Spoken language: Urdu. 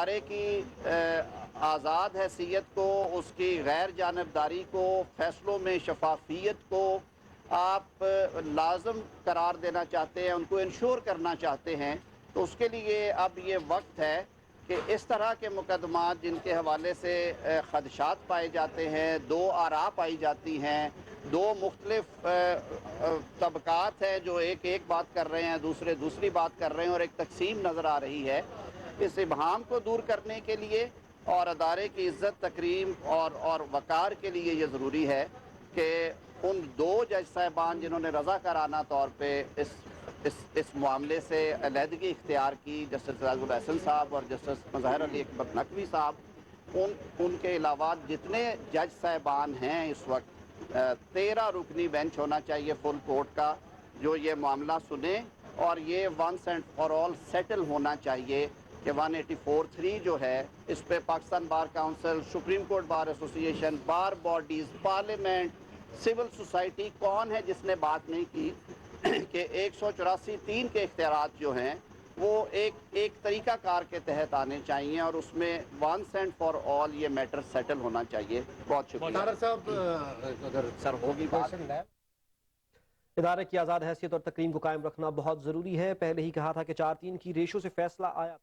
ادارے کی آزاد حیثیت کو، اس کی غیر جانبداری کو، فیصلوں میں شفافیت کو آپ لازم قرار دینا چاہتے ہیں، ان کو انشور کرنا چاہتے ہیں، تو اس کے لیے اب یہ وقت ہے کہ اس طرح کے مقدمات جن کے حوالے سے خدشات پائے جاتے ہیں، دو آراء پائی جاتی ہیں، دو مختلف طبقات ہیں جو ایک بات کر رہے ہیں، دوسرے دوسری بات کر رہے ہیں، اور ایک تقسیم نظر آ رہی ہے، اس ابہام کو دور کرنے کے لیے اور ادارے کی عزت تکریم اور وقار کے لیے یہ ضروری ہے کہ ان دو جج صاحبان جنہوں نے رضاکارانہ طور پہ اس معاملے سے علیحدگی اختیار کی، جسٹس ریاض الحسن صاحب اور جسٹس مظاہر علی اکبر نقوی صاحب، ان کے علاوہ جتنے جج صاحبان ہیں اس وقت 13 رکنی بینچ ہونا چاہیے فل کورٹ کا، جو یہ معاملہ سنے اور یہ once and for all settle ہونا چاہیے کہ 184(3) جو ہے اس پہ Pakistan bar council, supreme court bar association, bar bodies, parliament, civil society, کون ہے جس نے بات نہیں کی کہ 184(3) کے اختیارات جو ہیں وہ ایک طریقہ کار کے تحت آنے چاہیے اور اس میں ونس اینڈ فار آل یہ میٹر سیٹل ہونا چاہیے۔ بہت شکریہ طاہر صاحب، اگر سر ہوگی بات۔ ادارے کی آزاد حیثیت اور تکریم کو قائم رکھنا بہت ضروری ہے۔ پہلے ہی کہا تھا کہ 4-3 کی ریشو سے فیصلہ آیا۔